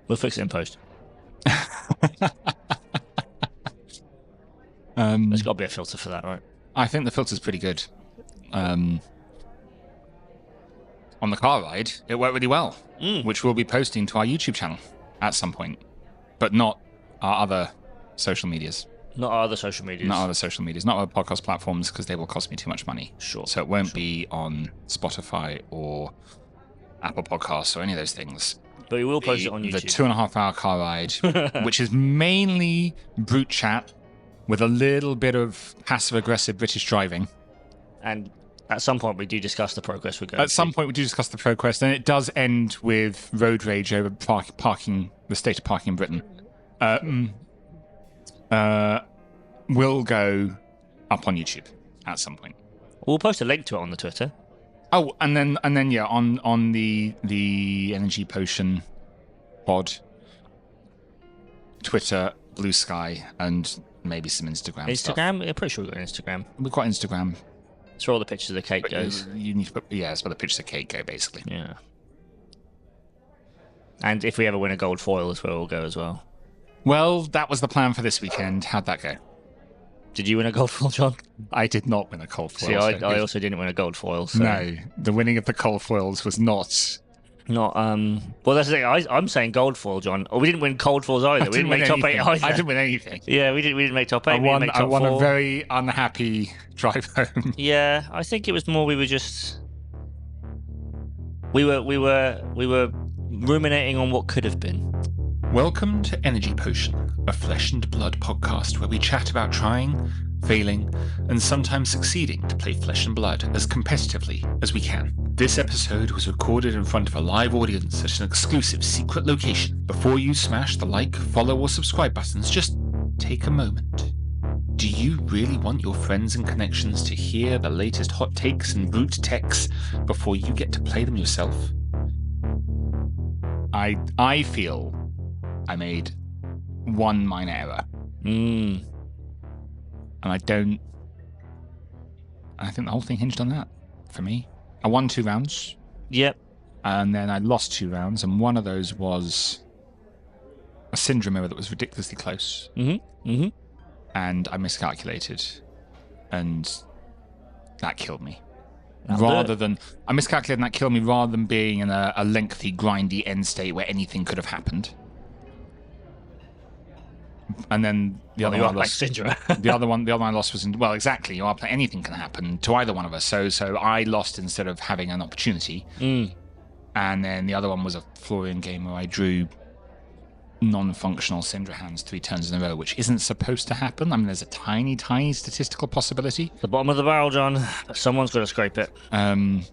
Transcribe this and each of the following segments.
We'll fix it in post. There's got to be a filter for that, right? I think the filter's pretty good. On the car ride, it worked really well, which we'll be posting to our YouTube channel at some point, but not our other social medias. Not our other social medias. Not other social medias, not our podcast platforms, because they will cost me too much money. Sure. So it won't be on Spotify or Apple Podcasts or any of those things. But we will post it on YouTube. The 2.5-hour car ride, which is mainly brute chat with a little bit of passive-aggressive British driving. And at some point, we do discuss the progress we're going At some point, we do discuss the progress, and it does end with road rage over parking, the state of parking in Britain. Will go up on YouTube at some point. We'll post a link to it on the Twitter. Oh, and then yeah, on the Energy Potion pod, Twitter, Blue Sky, and maybe some Instagram. Instagram? Stuff. I'm pretty sure we've got Instagram. We've got Instagram. It's where all the pictures of the cake goes. You need to put, yeah, it's where the pictures of cake go, basically. Yeah. And if we ever win a gold foil, that's where we'll go as well. Well, that was the plan for this weekend. How'd that go? Did you win a gold foil, John? I did not win a gold foil. See, I also didn't win a gold foil. So. No, the winning of the gold foils was not... Well, that's the thing. I'm saying gold foil, John. Oh, we didn't win gold foils either. We didn't make top 8 either. I didn't win anything. Yeah, we didn't make top 8. I won four. A very unhappy drive home. Yeah, I think it was more we were just... We were ruminating on what could have been. Welcome to Energy Potion, a flesh and blood podcast where we chat about trying, failing, and sometimes succeeding to play flesh and blood as competitively as we can. This episode was recorded in front of a live audience at an exclusive secret location. Before you smash the like, follow, or subscribe buttons, just take a moment. Do you really want your friends and connections to hear the latest hot takes and brute techs before you get to play them yourself? I feel I made one minor error. And I think the whole thing hinged on that for me. I won 2 rounds. Yep. And then I lost 2 rounds, and one of those was a Syndra mirror that was ridiculously close. And I miscalculated, and that killed me. I miscalculated and that killed me rather than being in a lengthy, grindy end state where anything could have happened. And then the other one I lost. the other one I lost was well, exactly. You are playing, anything can happen to either one of us. So I lost instead of having an opportunity. And then the other one was a Florian game where I drew non-functional Syndra hands 3 turns in a row, which isn't supposed to happen. I mean, there's a tiny, tiny statistical possibility. The bottom of the barrel, John. Someone's got to scrape it. And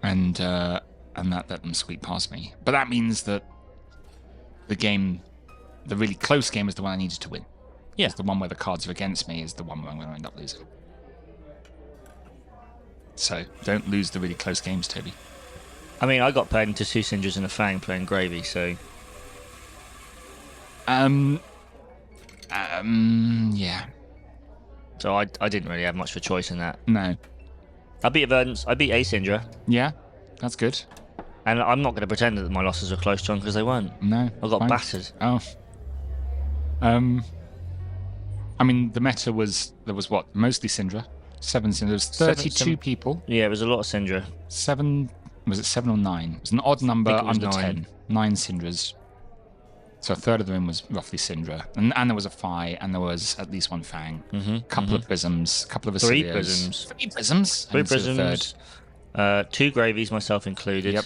that let them sweep past me. But that means that the really close game is the one I needed to win. Yeah. The one where the cards are against me is the one where I'm going to end up losing. So don't lose the really close games, Toby. I mean, I got paired into 2 Syndras and a Fang playing Gravy, so... yeah. So I didn't really have much of a choice in that. No. I beat Verdance. I beat a Syndra. Yeah, that's good. And I'm not going to pretend that my losses were close, John, because they weren't. No. I got fine. battered. Oh. I mean, the meta was, there was what? Mostly Syndra. 7 Syndras. 32 people. Yeah, it was a lot of Syndra. 7, was it 7 or 9? It was an odd number under 9. 10. 9 Syndras. So a third of the room was roughly Syndra. And there was a Phi, and there was at least 1 Fang. Couple of Prisms, couple of Three Asilios. Prisms. 3 Prisms? 3 Prisms. 2 Gravies, myself included. Yep.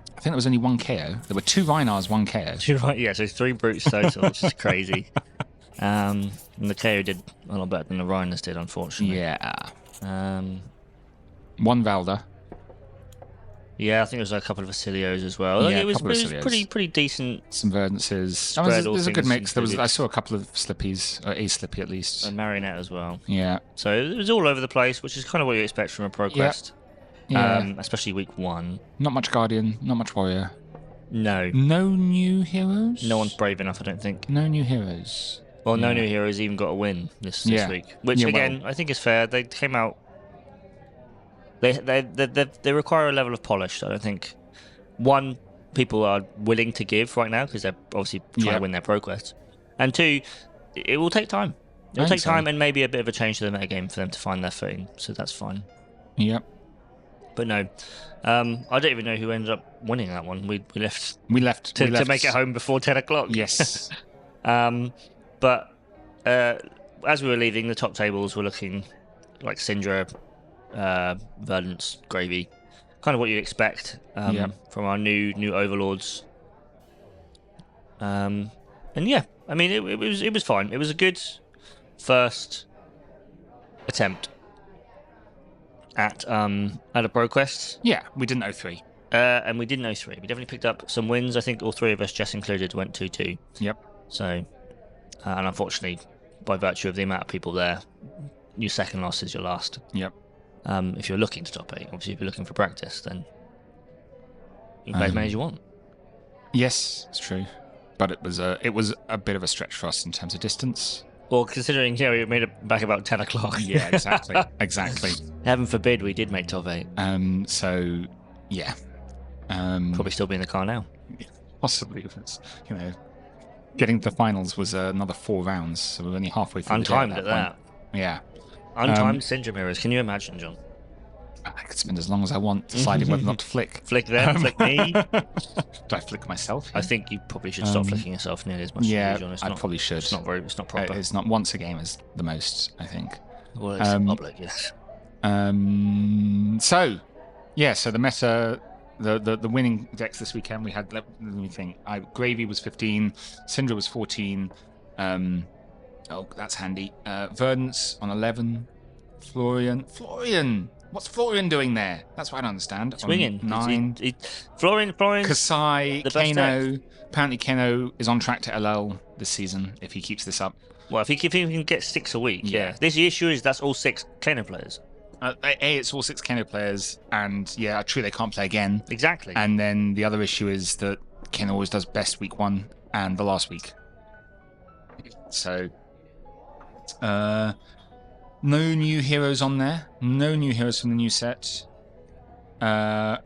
I think there was only 1 KO. There were 2 Reinars, 1 KO. Right, yeah, so 3 Brutes total, which is crazy. And the KO did a lot better than the Rhiners did, unfortunately. Yeah. 1 Valda. Yeah, I think there was a couple of Asilios as well. Yeah, it was, a couple of Asilios. pretty decent. Some Verdances. There's a good mix. I saw a couple of Slippies, or a Slippy at least. And Marionette as well. Yeah. So it was all over the place, which is kind of what you expect from a Pro Quest. Yeah. Especially week 1. Not much Guardian, not much Warrior. No. No new heroes? No one's brave enough, I don't think. No new heroes. Well, no new heroes even got a win this week. Which, again, I think is fair. They came out... They require a level of polish, I don't think. One, people are willing to give right now because they're obviously trying to win their Pro Quests. And 2, it will take time. It'll take time and maybe a bit of a change to the metagame for them to find their footing, so that's fine. Yep. But no, I don't even know who ended up winning that one. We left to make it home before 10 o'clock. Yes. But as we were leaving, the top tables were looking like Syndra, Verdance, Gravy, kind of what you'd expect from our new overlords. And yeah, I mean it was fine. It was a good first attempt at a Pro Quest. Yeah, we didn't know 3. And we didn't know 3. We definitely picked up some wins. I think all 3 of us, Jess included, went 2-2. Yep. So, and unfortunately, by virtue of the amount of people there, your second loss is your last. Yep. If you're looking to top 8, obviously if you're looking for practice, then you can play as many as you want. Yes, it's true. But it was a bit of a stretch for us in terms of distance. Well, considering we made it back about 10 o'clock. Yeah, exactly. Exactly. Heaven forbid we did make top 8. So, yeah. Probably still be in the car now. Possibly. It's, getting to the finals was another 4 rounds, so we're only halfway through. Untimed the at that. Yeah. Untimed Syndra mirrors. Can you imagine, John? I could spend as long as I want deciding whether or not to flick. Flick them, flick me. Do I flick myself? I think you probably should stop flicking yourself nearly as much as you do, John. I probably should. It's not proper. It's not once a game is the most, I think. Well, it's public, yes. So the meta, the winning decks this weekend, we had, let me think, Gravy was 15, Syndra was 14, oh, that's handy, Verdance on 11, Florian! What's Florian doing there? That's what I don't understand. Swinging. 9. Florian. Kasai, Kano. Apparently Kano is on track to LL this season if he keeps this up. Well, if he can get 6 a week, yeah. The issue is that's all 6 Kano players. It's all 6 Kano players, and true, they can't play again. Exactly. And then the other issue is that Kano always does best week 1 and the last week. So, no new heroes on there. No new heroes from the new set. No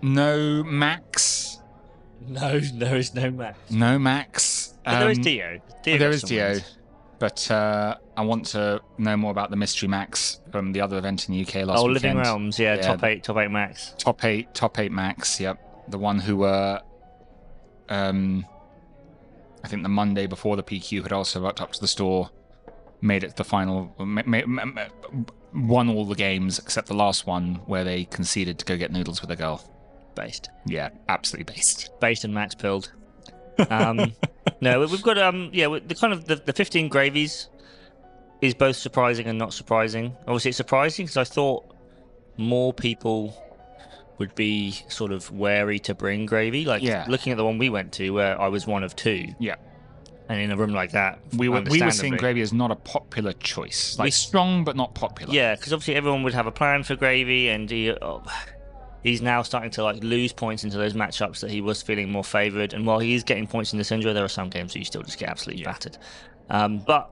Max. No, there is no Max. No Max. But there is Dio. There is Dio. But I want to know more about the Mystery Max from the other event in the UK last weekend. Living Realms, top 8 Max. Top 8 Max, yep. The one who I think the Monday before the PQ had also rocked up to the store, made it to the final, won all the games except the last one where they conceded to go get noodles with a girl. Based. Yeah, absolutely based. Based and Max pilled. No, we've got the kind of the 15 gravies is both surprising and not surprising. Obviously, it's surprising because I thought more people would be sort of wary to bring gravy. Looking at the one we went to, where I was one of 2. Yeah. And in a room like that, we were seeing gravy as not a popular choice. Strong but not popular. Yeah, because obviously everyone would have a plan for gravy, and he's now starting to lose points into those matchups that he was feeling more favoured. And while he is getting points in the Syndra, there are some games where you still just get absolutely battered. But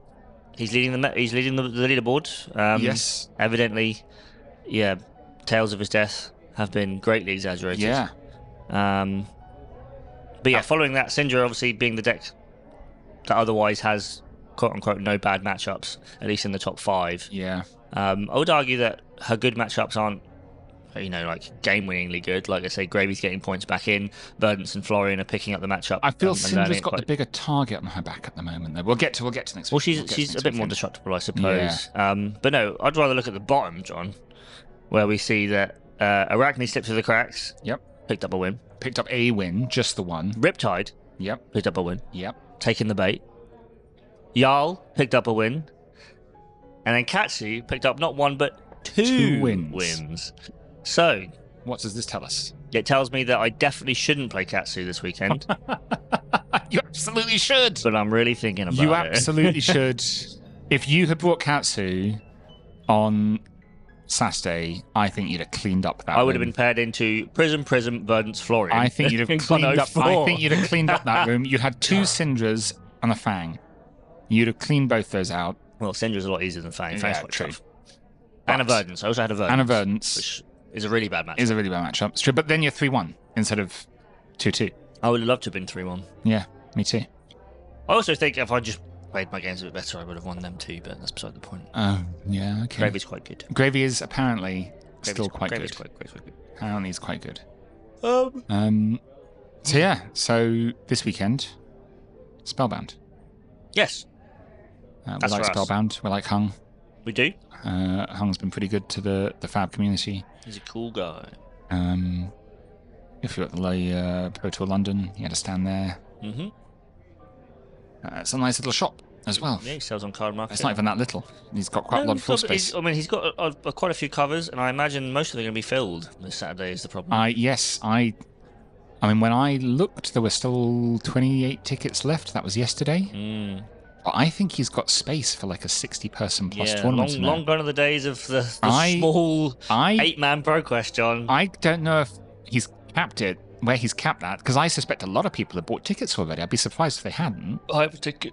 he's leading the leaderboard. Yes. Evidently, tales of his death have been greatly exaggerated. Yeah. But yeah, following that, Syndra obviously being the deck that otherwise has quote-unquote no bad matchups, at least in the top 5. Yeah. I would argue that her good matchups aren't, game-winningly good. Like I say, Gravy's getting points back in. Verdance and Florian are picking up the matchup. I feel Syndra's got the bigger target on her back at the moment, though. We'll get to next week. Well, she's a bit more destructible, I suppose. Yeah. But no, I'd rather look at the bottom, John, where we see that Arachne slipped through the cracks. Yep. Picked up a win. Picked up a win, just the one. Riptide. Yep. Picked up a win. Yep. Taking the bait. Jarl picked up a win. And then Katsu picked up not 1, but 2 wins. So, what does this tell us? It tells me that I definitely shouldn't play Katsu this weekend. You absolutely should. But I'm really thinking about it. You absolutely should. If you had brought Katsu on Saturday, I think you'd have cleaned up that. I would have been paired into Prism, Verdance, Florian. I think you'd have cleaned up. I think you'd have cleaned up that room. You'd had 2 Syndras and a Fang. You'd have cleaned both those out. Well, Syndra's a lot easier than Fang. Fang's quite true. tough. And a Verdance. I also had a Verdance. And a Verdance. Which is a really bad matchup. Is a really bad matchup. It's true. But then you're 3-1 instead of 2-2. I would love to have been 3-1. Yeah, me too. I also think if I just played my games a bit better, I would have won them too, but that's beside the point. Oh, yeah, okay. Gravy's quite good. Gravy is apparently still quite Gravy's good. quite good. Apparently he's quite good. So this weekend, Spellbound. Yes. We That's like for us. Spellbound. We like Hung. We do. Hung's been pretty good to the Fab community. He's a cool guy. If you're at the Pro Tour London, you had a stand there. Mm-hmm. It's a nice little shop as well. Yeah, he sells on Card Market. It's not even that little. He's got quite a lot of floor space. He's got quite a few covers, and I imagine most of them are going to be filled this Saturday is the problem. Yes. I mean, when I looked, there were still 28 tickets left. That was yesterday. But I think he's got space for like a 60-person plus tournament. Long gone are the days of the small 8-man ProQuest, John. I don't know if he's capped it, where he's capped that, because I suspect a lot of people have bought tickets already. I'd be surprised if they hadn't. I have a ticket.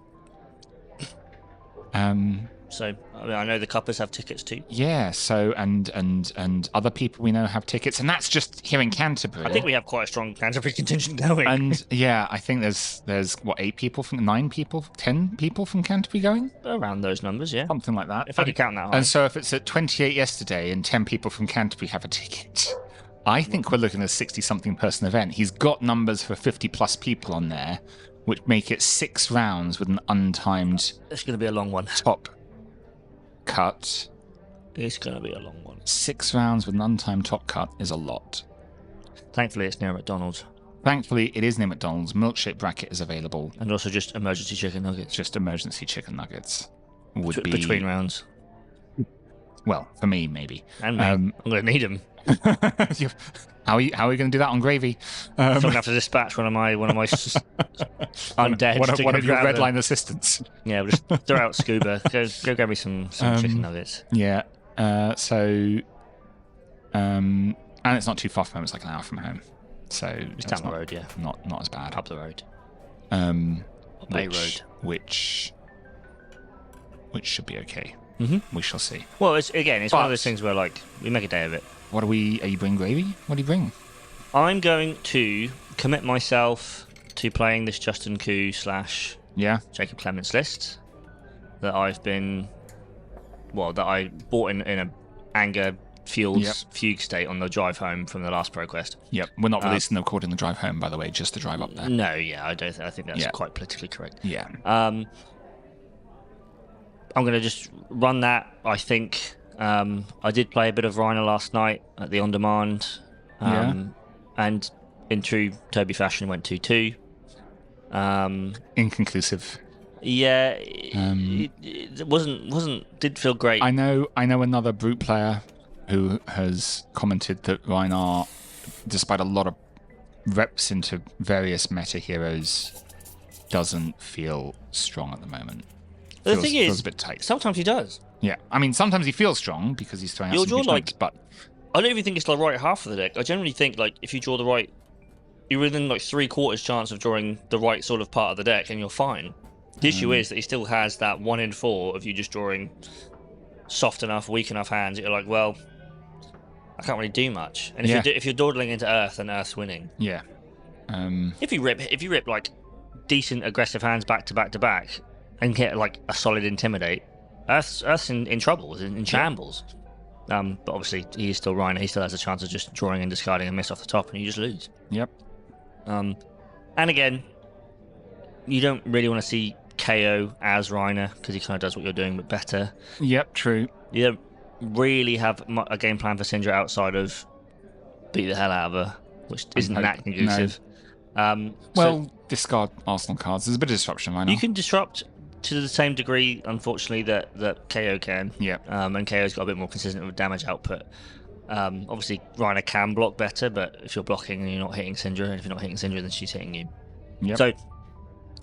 So I mean, I know the Cuppers have tickets too. Yeah, so and other people we know have tickets, and that's just here in Canterbury. I think we have quite a strong Canterbury contingent going. And yeah, I think there's what, 10 people from Canterbury going? Around those numbers, yeah. Something like that. If I could count that high. And so if it's at 28 yesterday and 10 people from Canterbury have a ticket, I think we're looking at a 60-something person event. He's got numbers for 50+ people on there, which make it 6 rounds with an untimed... It's going to be a long one. ...top cut. It's going to be a long one. 6 rounds with an untimed top cut is a lot. Thankfully, it's near McDonald's. Thankfully, it is near McDonald's. Milkshake bracket is available. And also just emergency chicken nuggets. Just emergency chicken nuggets. Would be... Between rounds. Well, for me, maybe. And me. I'm going to need them. How are we going to do that on Gravy? I'm going to have to dispatch one of my undead. One of your red line assistants. Yeah, we'll just throw out Scuba. Go grab me some chicken nuggets. Yeah. And it's not too far from home. It's like an hour from home. So it's down the road, yeah. Not as bad. Up the road. Up a road. Which should be okay. Mm-hmm. We shall see. Well, it's one of those things where like we make a day of it. Are you bringing Gravy? What do you bring? I'm going to commit myself to playing this Justin Koo / Jacob Clements list that I bought in a anger fugue state on the drive home from the last ProQuest. Yep, we're not releasing the recording the drive home, by the way, just the drive up there. No, yeah, I think that's quite politically correct. Yeah. I'm going to just run that. I think I did play a bit of Reiner last night at the on-demand, and in true Toby fashion went 2-2. Inconclusive. Yeah, it did feel great. I know another Brute player who has commented that Reiner, despite a lot of reps into various meta heroes, doesn't feel strong at the moment. The thing is, feels a bit tight. Sometimes he does. Yeah, I mean, sometimes he feels strong because he's throwing out some huge numbers, but I don't even think it's the right half of the deck. I generally think like if you draw the right, you're within like 3/4 chance of drawing the right sort of part of the deck, and you're fine. The issue is that he still has that 1 in 4 of you just drawing soft enough, weak enough hands. You're like, well, I can't really do much. And if you're dawdling into Earth, then Earth's winning. Yeah. If you rip like decent aggressive hands back to back to back and get like a solid intimidate, Earth's in trouble, in shambles. But obviously he is still Reiner. He still has a chance of just drawing and discarding a miss off the top, and you just lose. Yep. And again, you don't really want to see KO as Reiner because he kind of does what you're doing but better. Yep, true. You don't really have a game plan for Syndra outside of beat the hell out of her, which isn't that conducive. No. Discard Arsenal cards. There's a bit of disruption right now. You can disrupt to the same degree, unfortunately, that KO can. Yeah. And KO's got a bit more consistent with damage output. Obviously, Reiner can block better, but if you're blocking and you're not hitting Syndra, and if you're not hitting Syndra, then she's hitting you. Yep. So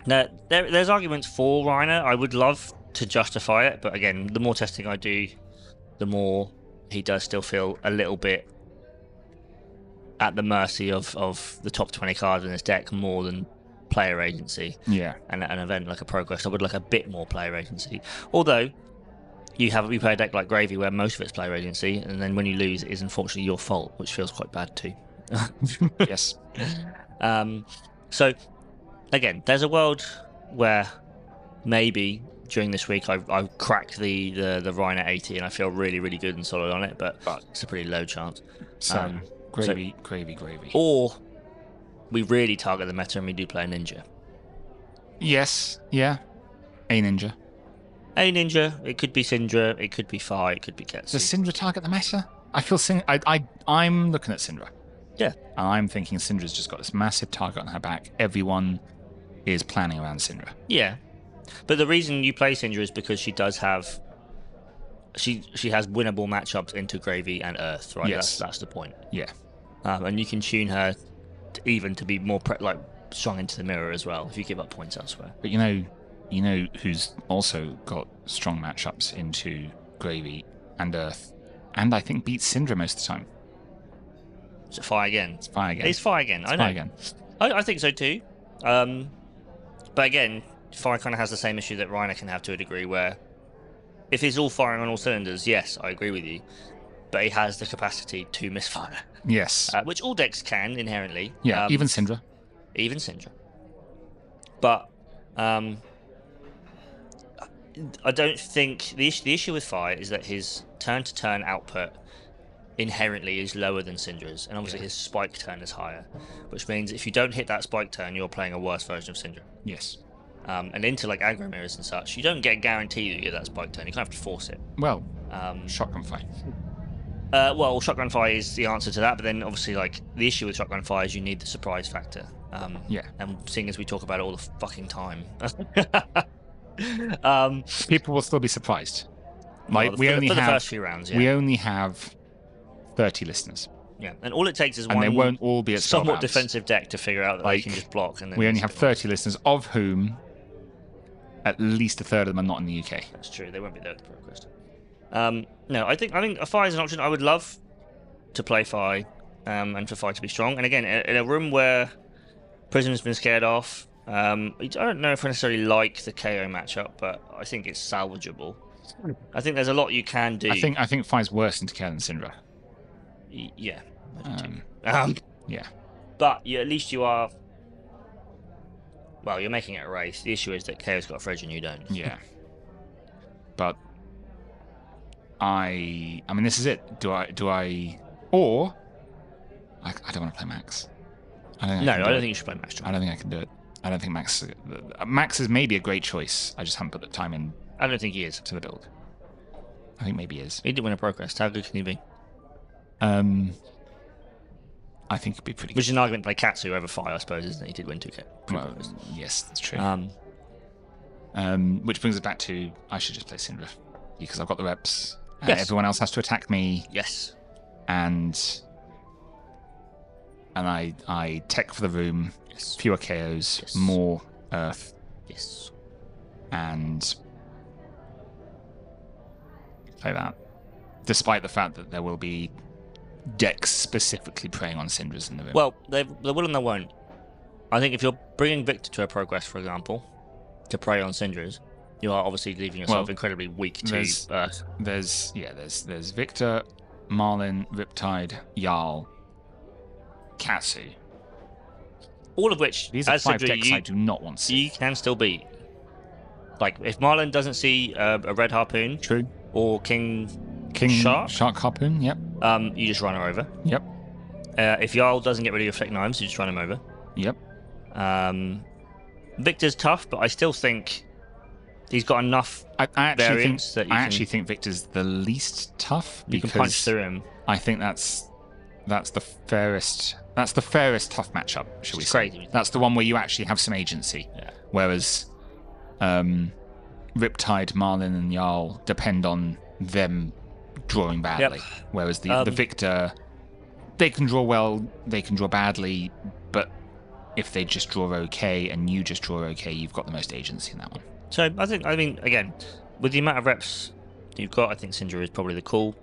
there's arguments for Reiner. I would love to justify it, but again, the more testing I do, the more he does still feel a little bit at the mercy of the top 20 cards in this deck more than player agency. Yeah. And at an event like a ProQuest, I would like a bit more player agency. Although you play a deck like Gravy where most of it's player agency, and then when you lose, it is unfortunately your fault, which feels quite bad too. Yes. So again, there's a world where maybe during this week I've cracked the Reiner 80 and I feel really, really good and solid on it, but it's a pretty low chance. So gravy. Or we really target the meta and we do play a ninja. Yes. Yeah. A ninja. A ninja. It could be Syndra. It could be Fi. It could be Ketsu. Does Syndra target the meta? I feel I'm looking at Syndra. Yeah. And I'm thinking Syndra's just got this massive target on her back. Everyone is planning around Syndra. Yeah. But the reason you play Syndra is because she does have... She has winnable matchups into Gravy and Earth, right? Yes. That's the point. Yeah. And you can tune her even to be more strong into the mirror as well if you give up points elsewhere. But you know who's also got strong matchups into Gravy and Earth, and I think beats Syndra most of the time. Is it Fi again? It's Fi again. It's Fi again. I know. Fi again. I think so too. But again, Fi kind of has the same issue that Reiner can have to a degree, where if he's all firing on all cylinders, yes, I agree with you, but he has the capacity to misfire. Yes. Which all decks can inherently. Yeah, even Syndra. Even Syndra. But I don't think the issue with Fi is that his turn-to-turn output inherently is lower than Syndra's, and obviously his spike turn is higher, which means if you don't hit that spike turn, you're playing a worse version of Syndra. Yes. And into like aggro mirrors and such, you don't get guaranteed that you get that spike turn. You kind of have to force it. Well, Shotgun Fi. Well, Shotgun Fi is the answer to that, but then obviously like the issue with Shotgun Fi is you need the surprise factor. Yeah. And seeing as we talk about it all the fucking time. People will still be surprised. Like well, for the first few rounds, yeah. We only have 30 listeners. Yeah, and all it takes is and one they won't all be at somewhat defensive deck to figure out that they can just block. And then we only have 30 listeners, of whom at least a third of them are not in the UK. That's true. They won't be there at the ProQuest. No, I think Fi is an option. I would love to play Fi, and for Fi to be strong. And again, in a room where Prism's been scared off, I don't know if I necessarily like the KO matchup, but I think it's salvageable. I think there's a lot you can do. I think Fi's worse into KO than Syndra. Yeah. Yeah. But at least you are. Well, you're making it a race. The issue is that KO's got a fridge and you don't. Yeah. But I mean, this is it. Do I? Or I don't want to play Max. I don't think you should play Max. I don't think I can do it. I don't think Max is maybe a great choice. I just haven't put the time in. I don't think he is to the build. I think maybe he is. He did win a ProQuest. How good can he be? I think it'd be pretty good. Which is an argument to play Katsu over Fi, I suppose, isn't it? He did win 2K. Well, yes, that's true. Which brings us back to I should just play Syndra because I've got the reps. Yes. Everyone else has to attack me. Yes. And I tech for the room. Yes. Fewer KOs. Yes. More Earth. Yes. And play that. Despite the fact that there will be decks specifically preying on Syndras in the room. Well, they will and they won't. I think if you're bringing Victor to a ProQuest, for example, to prey on Syndras, you are obviously leaving yourself incredibly weak to Earth. There's Victor, Marlin, Riptide, Jarl, Katsu. All of which, these are as 5 Syndra, decks I do not want to see. You can still beat. Like, if Marlin doesn't see a red harpoon, true, or King Shark harpoon, yep. You just run her over. Yep. If Jarl doesn't get rid of your Flick Knives, you just run him over. Yep. Victor's tough, but I still think he's got enough variance that you I actually think Victor's the least tough because you can punch through him. I think that's the fairest tough matchup, shall we say. Crazy. That's the one where you actually have some agency. Yeah. Whereas Riptide, Marlin and Jarl depend on them drawing badly. Yep. Whereas the Victor, they can draw well, they can draw badly, but if they just draw okay and you just draw okay, you've got the most agency in that one. So I mean, again, with the amount of reps you've got, I think Syndra is probably the call.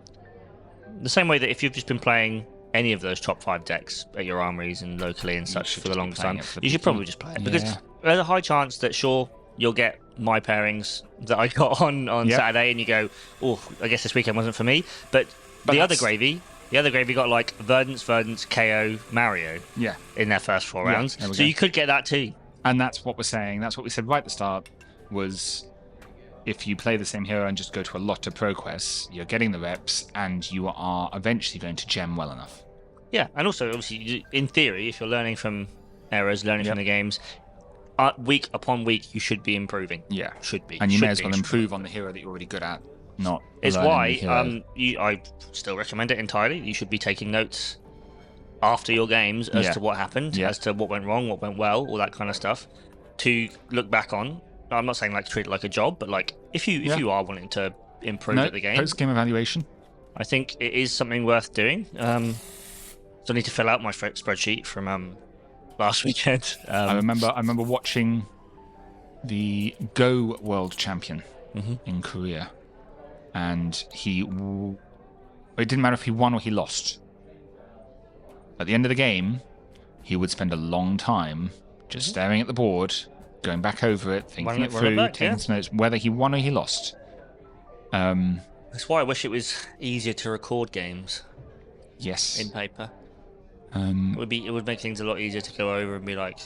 The same way that if you've just been playing any of those top 5 decks at your armories and locally and such for the longest time, you should probably just play it. Because there's a high chance that, sure, you'll get my pairings that I got on Saturday and you go, oh, I guess this weekend wasn't for me. But the other gravy The other gravy got like Verdance, KO, Mario Yeah. in their first 4 rounds. there we So go. you could get that too. And that's what we're saying. That's what we said right at the start, was if you play the same hero and just go to a lot of pro quests, you're getting the reps and you are eventually going to gem well enough. Yeah, and also, obviously, in theory, if you're learning from errors, learning from the games, week upon week, you should be improving. Yeah. Should be. And you should may as be, well should improve on the hero that you're already good at, not It's learning why the hero. I still recommend it entirely. You should be taking notes after your games as to what happened, as to what went wrong, what went well, all that kind of stuff, to look back on. I'm not saying like treat it like a job, but like if you are wanting to improve at the game, post-game evaluation. I think it is something worth doing. So I need to fill out my spreadsheet from last weekend. I remember watching the Go World Champion in Korea, and it didn't matter if he won or he lost. At the end of the game, he would spend a long time just staring at the board, going back over it, thinking it through, taking some notes, whether he won or he lost. That's why I wish it was easier to record games. Yes. In paper. It would make things a lot easier to go over and be like,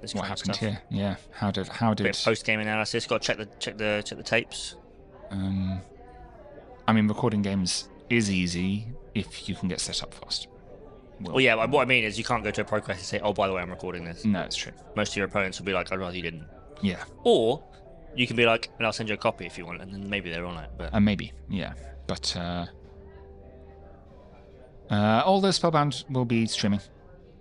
this what kind of happened stuff. here? Yeah. How did Post game analysis? Got to check the tapes. I mean, recording games is easy if you can get set up fast. Well, yeah. What I mean is, you can't go to a pro quest and say, "Oh, by the way, I'm recording this." No, it's true. Most of your opponents will be like, "I'd rather you didn't." Yeah. Or you can be like, "And I'll send you a copy if you want," and then maybe they're on it. But maybe, yeah. But all those Spellbound will be streaming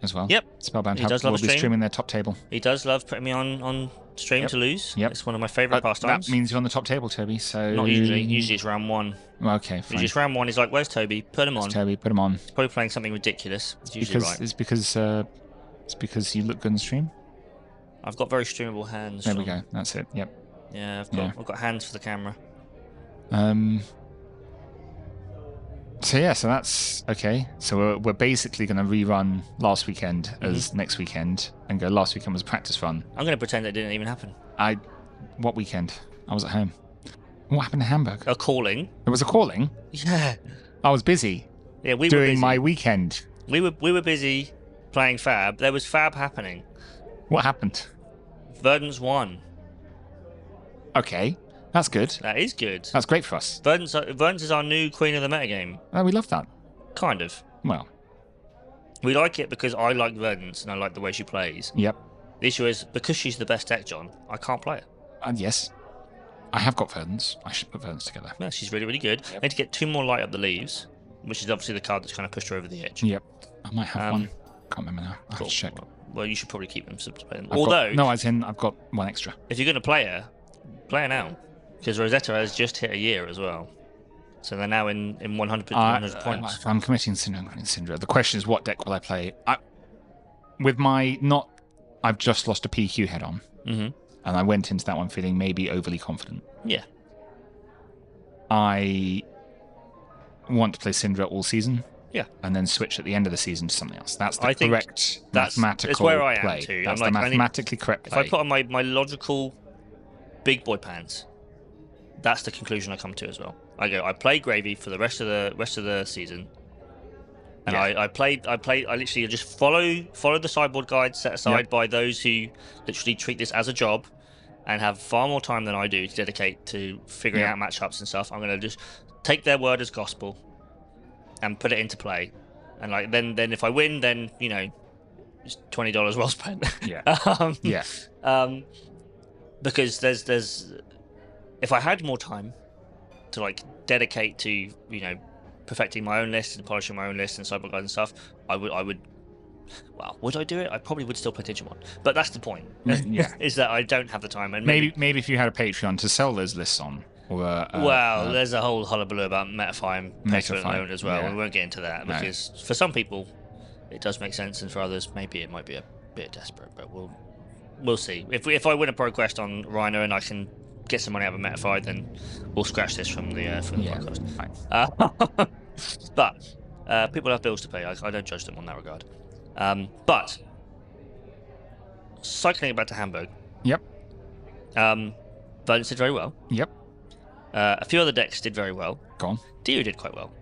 as well. Yep. Spellbound will be streaming their top table. He does love putting me on stream to lose. Yep. It's one of my favourite pastimes. That means you're on the top table, Toby. So not usually. Usually it's round 1. Okay, fine. Usually it's round 1. He's like, "Where's Toby? Put him on." Toby, put him on. He's probably playing something ridiculous. It's usually right. It's because you look good on stream. I've got very streamable hands. There we go. That's it. Yep. Yeah, I've got hands for the camera. So that's okay. So we're basically going to rerun last weekend as next weekend and go last weekend was a practice run. I'm going to pretend that didn't even happen. What weekend? I was at home. What happened to Hamburg? A calling. There was a calling? Yeah. I was busy. Yeah, we were doing busy. my weekend. We were busy playing Fab. There was Fab happening. What happened? Verdance won. Okay. That's good. That is good. That's great for us. Verdance is our new queen of the metagame. Oh, we love that. Kind of. Well. We like it because I like Verdance and I like the way she plays. Yep. The issue is, because she's the best deck, John, I can't play it. And yes. I have got Verdance. I should put Verdance together. Yeah, she's really, really good. Yep. I need to get 2 more Light Up the Leaves, which is obviously the card that's kind of pushed her over the edge. Yep. I might have one. Can't remember now. I'll have to check. Well, you should probably keep them. I've got one extra. If you're going to play her now. Because Rosetta has just hit a year as well. So they're now in 100 points. I'm committing Syndra. The question is, what deck will I play? I've just lost a PQ head on. Mm-hmm. And I went into that one feeling maybe overly confident. Yeah. I want to play Syndra all season. Yeah. And then switch at the end of the season to something else. That's the correct mathematical That's where I am play. too. That's the mathematically correct play. If I put on my logical big boy pants, that's the conclusion I come to as well. I play Gravy for the rest of the season, and I literally just follow the sideboard guide set aside by those who literally treat this as a job and have far more time than I do to dedicate to figuring out matchups and stuff. I'm gonna just take their word as gospel and put it into play, and then if I win, then it's $20 well spent. Because there's if I had more time to dedicate to perfecting my own list and polishing my own list and sideboard guides and stuff, I would. Well, would I do it? I probably would still play Digimon, but that's the point. Is that I don't have the time. And maybe if you had a Patreon to sell those lists on, or there's a whole hullabaloo about Metafy and as well. We won't get into that because for some people it does make sense, and for others maybe it might be a bit desperate. But we'll see. If I win a pro quest on Rhino and I can get some money out of Metafy, then we'll scratch this from the podcast. Fine. But people have bills to pay. I don't judge them on that regard. But cycling it back to Hamburg. Yep. Verdance did very well. Yep. A few other decks did very well. Go on. Dio did quite well.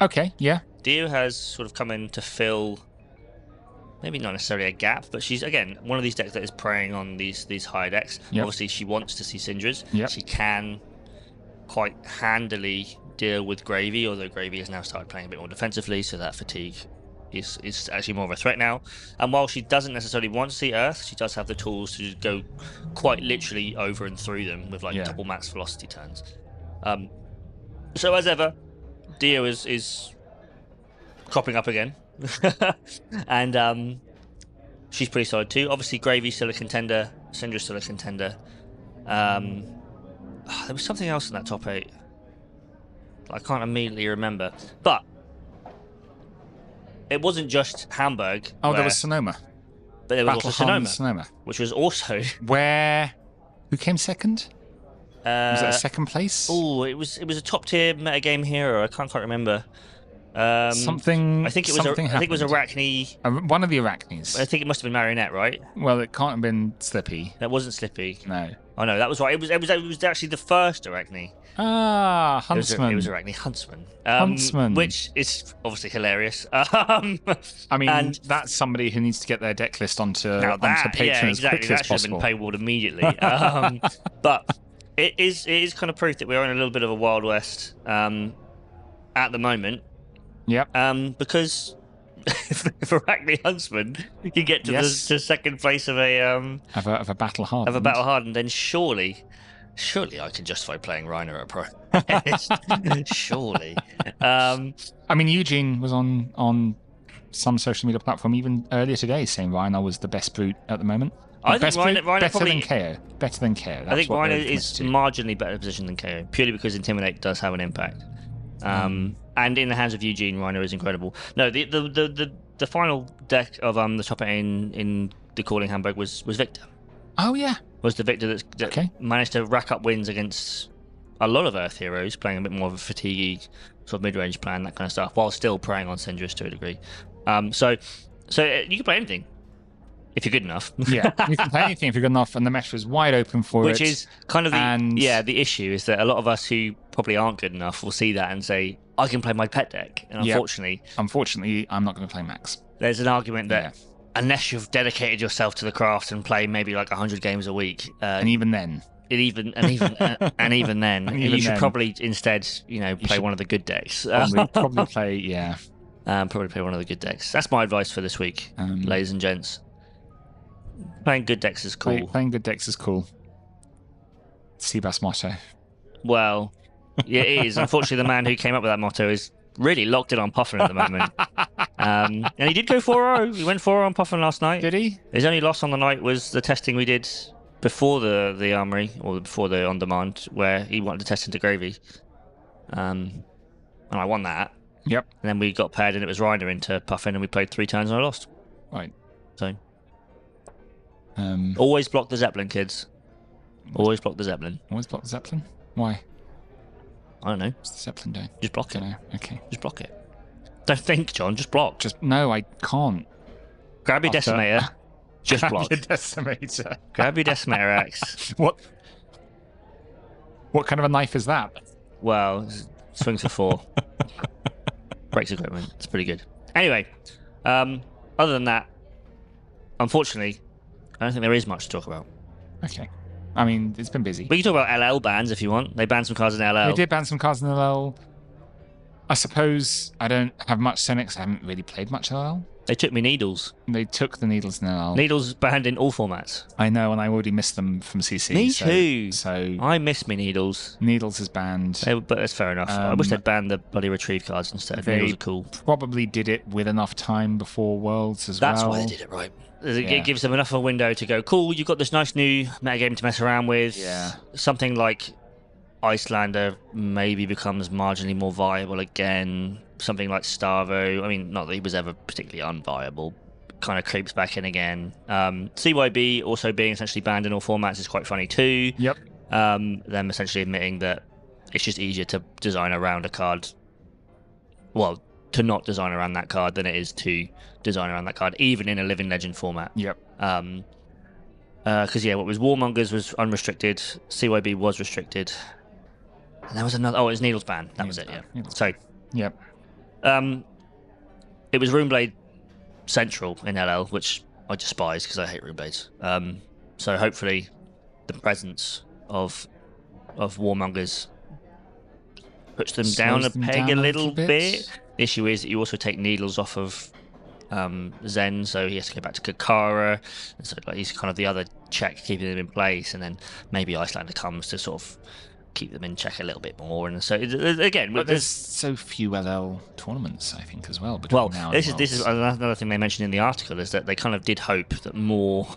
Okay. Yeah. Dio has sort of come in to fill, maybe not necessarily a gap, but she's, again, one of these decks that is preying on these high decks. Yep. Obviously, she wants to see Syndras. Yep. She can quite handily deal with Gravy, although Gravy has now started playing a bit more defensively, so that fatigue is actually more of a threat now. And while she doesn't necessarily want to see Earth, she does have the tools to go quite literally over and through them with like double max velocity turns. So as ever, Dio is cropping up again. And she's pretty solid too. Obviously, Gravy's still a contender. Syndra's still a contender. There was something else in that top 8 I can't immediately remember. But it wasn't just Hamburg. Oh, there was Sonoma. But there was also Sonoma, which was also who came second? Was that second place? Oh, it was a top tier metagame hero. I can't quite remember. Something. I think it was Arachne. One of the Arachnes. I think it must have been Marionette, right? Well, it can't have been Slippy. That wasn't Slippy. No. Oh no, that was right. It was actually the first Arachne. Ah, Huntsman. It was Arachne Huntsman. Huntsman, which is obviously hilarious. I mean, that's somebody who needs to get their deck list onto Patreon as quickly as possible. That should have been paywalled immediately. But it is kind of proof that we're in a little bit of a Wild West at the moment. Yep. Because if Arachne Huntsman can get to the second place of a battle hard, then surely I can justify playing Reiner at Pro. Surely. I mean, Eugene was on some social media platform even earlier today saying Reiner was the best brute at the moment. I think Reiner better probably than KO. Better than KO. I think Reiner is marginally better positioned than KO, purely because Intimidate does have an impact. And in the hands of Eugene, Reiner is incredible. No, the final deck of the top 8 in the Calling Hamburg was Victor. Oh yeah, was the Victor that managed to rack up wins against a lot of Earth heroes, playing a bit more of a fatiguey sort of mid-range plan, that kind of stuff, while still preying on Syndras to a degree. So you can play anything if you're good enough. Yeah, you can play anything if you're good enough, and the mesh was wide open for Which is kind of the issue is that a lot of us who probably aren't good enough will see that and say, I can play my pet deck. And unfortunately, I'm not going to play Max. There's an argument that unless you've dedicated yourself to the craft and play maybe like 100 games a week, and even then, you should probably instead, play one of the good decks. Probably play, probably play one of the good decks. That's my advice for this week, ladies and gents. Playing good decks is cool. Playing good decks is cool. Seabass motto. Well, yeah, it is. Unfortunately, the man who came up with that motto is really locked in on Puffin at the moment. And he did go 4-0. He went 4-0 on Puffin last night. Did he? His only loss on the night was the testing we did before the Armory, or before the On Demand, where he wanted to test into Gravy. And I won that. Yep. And then we got paired and it was Reiner into Puffin and we played 3 turns and I lost. Right. So... always block the Zeppelin, kids. Always block the Zeppelin. Always block the Zeppelin? Why? I don't know. What's the Zeppelin doing? Just block it. Okay. Just block it. Don't think, John. Just block. No, I can't. Grab your Decimator. Just block. Grab your Decimator. Grab your Decimator axe. What kind of a knife is that? Well, swings for 4. Breaks equipment. It's pretty good. Anyway, other than that, unfortunately, I don't think there is much to talk about. Okay. I mean, it's been busy. We can talk about LL bans if you want. They banned some cards in LL. They did ban some cards in LL. I suppose I don't have much Senex. I haven't really played much LL. They took me Needles. They took the Needles in LL. Needles banned in all formats. I know, and I already missed them from CC. Me too. So I miss me Needles. Needles is banned. But that's fair enough. I wish they'd banned the bloody retrieve cards instead. Needles are cool. Probably did it with enough time before Worlds as well. That's why they did it right. It gives them enough of a window to go, cool, you've got this nice new metagame to mess around with. Yeah. Something like Icelander maybe becomes marginally more viable again. Something like Starvo, I mean, not that he was ever particularly unviable, kind of creeps back in again. CYB also being essentially banned in all formats is quite funny too. Yep. Them essentially admitting that it's just easier to design around a card. Well, to not design around that card than it is to design around that card, even in a Living Legend format. Yep. Because what was Warmongers was unrestricted, CYB was restricted, and there was another. Oh, it was Needles ban. That was it. Yeah. Needles. So. Yep. it was Runeblade Central in LL, which I despise because I hate Runeblades. So hopefully the presence of Warmongers puts them down a peg a little bit. The issue is that you also take needles off of Zen, so he has to go back to Kakara, and so like, he's kind of the other check keeping them in place, and then maybe Icelander comes to sort of keep them in check a little bit more. And so again, but there's so few LL tournaments, I think, as well. Well, now this is another thing they mentioned in the article, is that they kind of did hope that more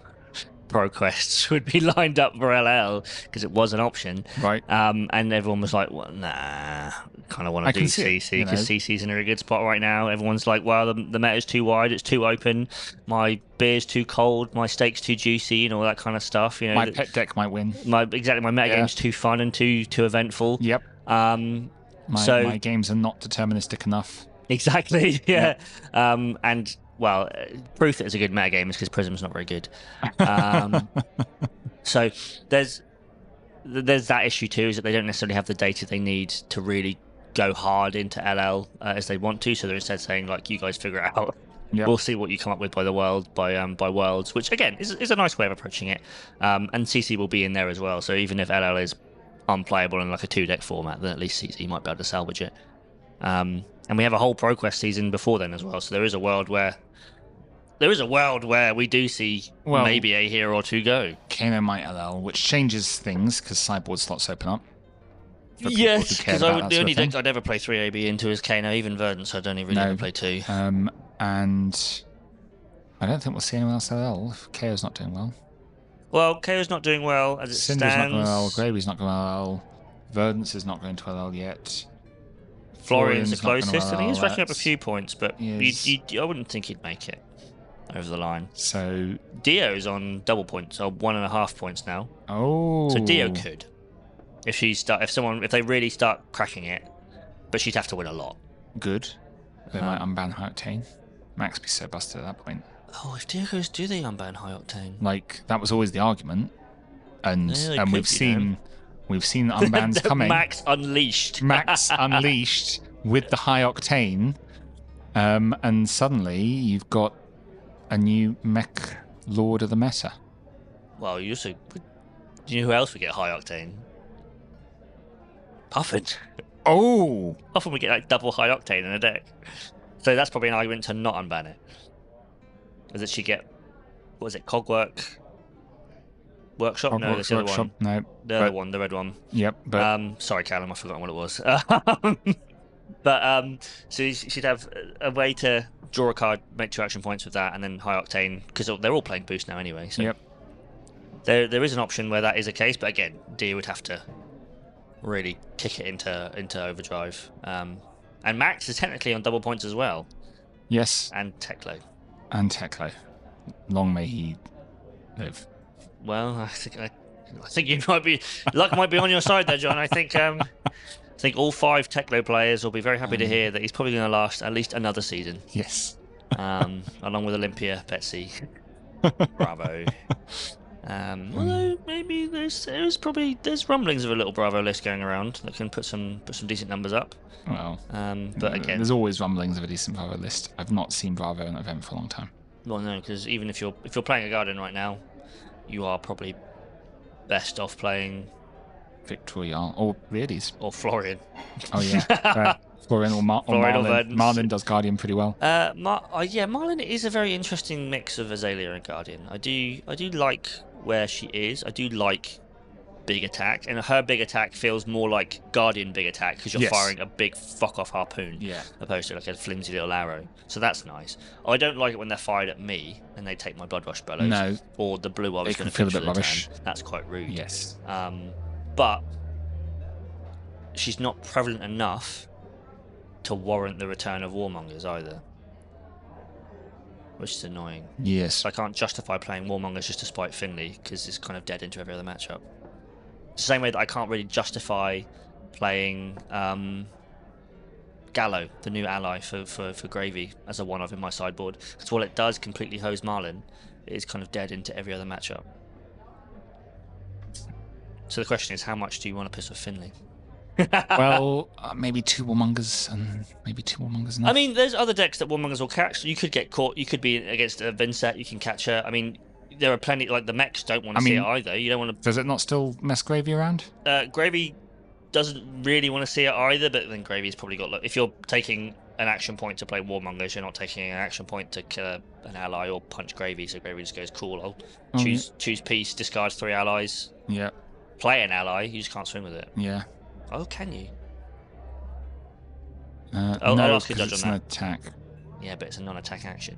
pro quests would be lined up for LL because it was an option, right? And everyone was like, well, nah, kind of want to do CC because CC's in a really good spot right now. Everyone's like, well, the meta's too wide, it's too open, my beer's too cold, my steak's too juicy, and all that kind of stuff. You know, my pet deck might win. My metagame's too fun and too eventful. Yep. My games are not deterministic enough. Exactly. Yeah. Yep. And well, proof that it's a good metagame is because Prism's not very good. So there's that issue too, is that they don't necessarily have the data they need to really go hard into LL as they want to. So they're instead saying, like, you guys figure it out. Yep. We'll see what you come up with by Worlds, which again is a nice way of approaching it. And CC will be in there as well. So even if LL is unplayable in like a 2-deck format, then at least CC might be able to salvage it. And we have a whole ProQuest season before then as well. So there is a world where we do see maybe a hero or two go. Kano might LL, which changes things because sideboard slots open up. Yes, because the only deck I'd ever play 3AB into is Kano, even Verdant, so I'd only really ever play 2. And I don't think we'll see anyone else LL if KO's not doing well. Well, KO's not doing well as it Cinder's stands. not going well, Gravy's not going well, Verdant's is not going to LL yet. Florian's the closest, and he is racking up a few points, but I wouldn't think he'd make it over the line. So Dio's on double points, or 1.5 points now. Oh, so Dio could, if they really start cracking it, but she'd have to win a lot. Good. They might unban High Octane. Max be so busted at that point. Oh, if Dio goes, do they unban High Octane? Like, that was always the argument, and we've seen unbans coming. Max Unleashed with the High Octane, and suddenly you've got a new mech lord of the meta. Well, do you know who else would get High Octane? Puffin. Oh! Puffin would get like double High Octane in a deck. So that's probably an argument to not unban it. Does she get, what was it, Cogwork? Workshop? No, that's the other one. No. The other one, the red one. Yep. But sorry, Callum, I've forgotten what it was. But so she'd have a way to draw a card, make 2 action points with that, and then High Octane, because they're all playing boost now anyway. So yep. There is an option where that is a case, but again, Dia would have to really kick it into overdrive. And Max is technically on double points as well. Yes. And Teklo. Long may he live. Well, I think you might be luck might be on your side there, John. I think all 5 Teklo players will be very happy to hear that he's probably going to last at least another season. Yes. Along with Olympia, Betsy, Bravo. Although maybe there's rumblings of a little Bravo list going around that can put some decent numbers up. Well, but again, there's always rumblings of a decent Bravo list. I've not seen Bravo in an event for a long time. Well, no, because even if you're playing a Guardian right now, you are probably best off playing Victoria or Reades or Florian. Oh yeah, Florian or Marlin. Marlin does Guardian pretty well. Marlin is a very interesting mix of Azalea and Guardian. I do like where she is. I do like big attack, and her big attack feels more like Guardian big attack because you're firing a big fuck off harpoon, opposed to like a flimsy little arrow. So that's nice. I don't like it when they're fired at me and they take my Blood Rush bellows. No, or the blue I was going to feel a bit rubbish. That's quite rude. Yes. But she's not prevalent enough to warrant the return of Warmongers either, which is annoying. Yes. So I can't justify playing Warmongers just to spite Finley because it's kind of dead into every other matchup. It's the same way that I can't really justify playing Gallo, the new ally for Gravy, as a one-off in my sideboard. Because while it does completely hose Marlin, it is kind of dead into every other matchup. So the question is, how much do you want to piss off Finley? Well, maybe 2 Warmongers and maybe 2 Warmongers enough. I mean, there's other decks that Warmongers will catch. You could get caught. You could be against a Vincent. You can catch her. I mean, there are plenty. Like the mechs don't want to see it either. You don't want to. Does it not still mess Gravy around? Gravy doesn't really want to see it either. But then Gravy's probably got. If you're taking an action point to play Warmongers, you're not taking an action point to kill an ally or punch Gravy. So Gravy just goes, cool. I'll choose peace, discard 3 allies. Yeah. Play an ally. You just can't swing with it. Yeah. Oh, can you? No, I'll ask a judge on that. An attack. Yeah, but it's a non-attack action.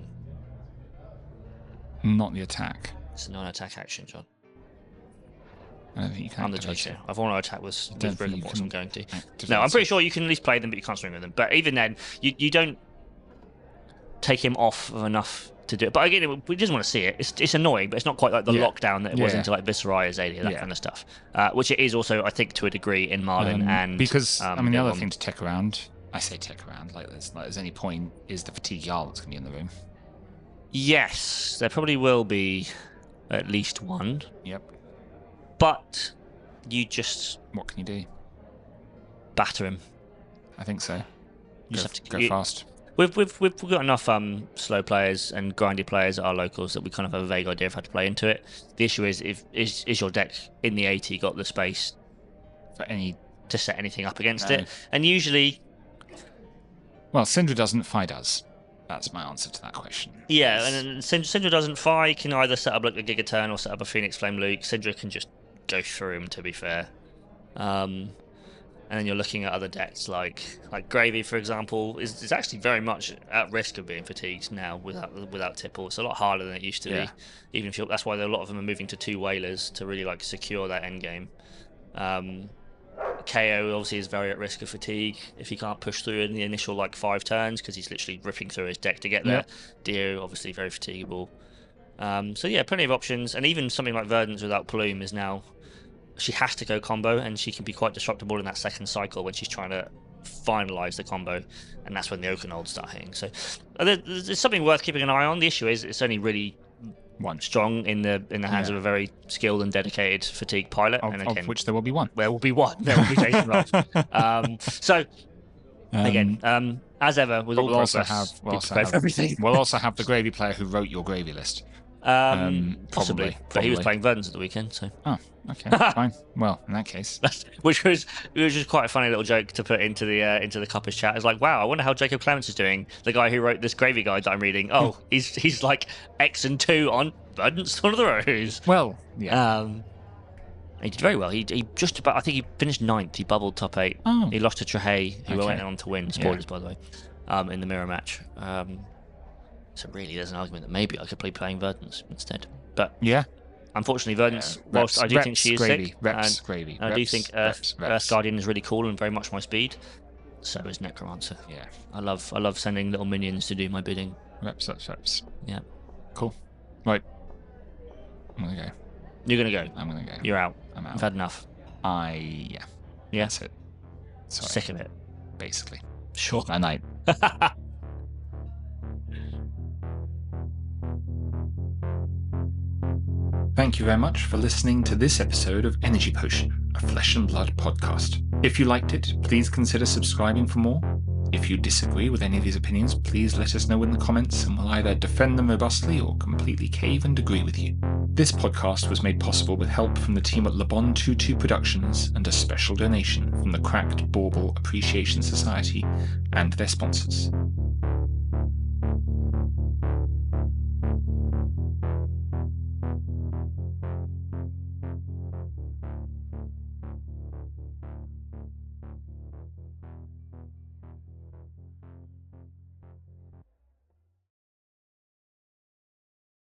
Not the attack. It's a non-attack action, John. I don't think you can. I'm the judge here. I've won an attack with Brigandbox. I'm going to. Activate No, I'm pretty sure you can at least play them, but you can't swing with them. But even then, you don't take him off of enough to do it. But again, we just want to see it. It's annoying, but it's not quite like the lockdown that it was into like Viscerai, Azalea, that kind of stuff. Which it is also, I think, to a degree in Marlin and because I mean the other thing to tech around. I say tech around like there's any point is the fatigue Jarl that's going to be in the room. Yes, there probably will be at least one. Yep. But you just what can you do? Batter him. I think so. You just have to go fast. We've got enough slow players and grindy players at our locals that we kind of have a vague idea of how to play into it. The issue is is your deck in the 80 got the space for any to set anything up against it, and usually. Well, Syndra doesn't, Fi does. That's my answer to that question. Yeah, and Syndra doesn't. Fi can either set up like a Gigaturn or set up a Phoenix Flame Luke. Syndra can just go through him, to be fair. And then you're looking at other decks like Gravy, for example, is actually very much at risk of being fatigued now without Tipple. It's a lot harder than it used to be. Even if that's why a lot of them are moving to 2 Whalers to really like secure that end game. KO obviously is very at risk of fatigue if he can't push through in the initial like 5 turns because he's literally ripping through his deck to get there. Dio obviously very fatigable. So yeah, plenty of options, and even something like Verdance without Plume is now she has to go combo, and she can be quite disruptible in that second cycle when she's trying to finalize the combo, and that's when the Oakenolds start hitting. So there's something worth keeping an eye on. The issue is it's only really strong in the hands of a very skilled and dedicated fatigue pilot, and again, of which there will be one. There will be one. There will be Jason Roth. So again, as ever, with all progress, we'll also have the Gravy player who wrote your Gravy list. Possibly, but he was playing Verdance at the weekend, so. Oh, okay, fine. Well, in that case, which was quite a funny little joke to put into the Cuppers chat. It's like, wow, I wonder how Jacob Clements is doing. The guy who wrote this Gravy guide that I'm reading. Oh, he's like X and 2 on Verdance on the Rose. Well, yeah. He did very well. He just about, I think he finished 9th. He bubbled top 8. Oh. He lost to Trahey, who went on to win. Spoilers, by the way, in the mirror match. So really, there's an argument that maybe I could play playing Verdance instead. But unfortunately, Verdance, whilst I do think she is sick, Gravy. I do think Earth Guardian is really cool and very much my speed. So is Necromancer. Yeah, I love sending little minions to do my bidding. Reps. Yeah. Cool. Right. I'm gonna go. You're gonna go. I'm gonna go. You're out. I'm out. I've had enough. Yeah. That's it. Sorry. Sick of it. Basically. Sure. Night night. Thank you very much for listening to this episode of Energy Potion, a Flesh and Blood podcast. If you liked it, please consider subscribing for more. If you disagree with any of these opinions, please let us know in the comments and we'll either defend them robustly or completely cave and agree with you. This podcast was made possible with help from the team at Le Bon 22 Productions and a special donation from the Cracked Bauble Appreciation Society and their sponsors.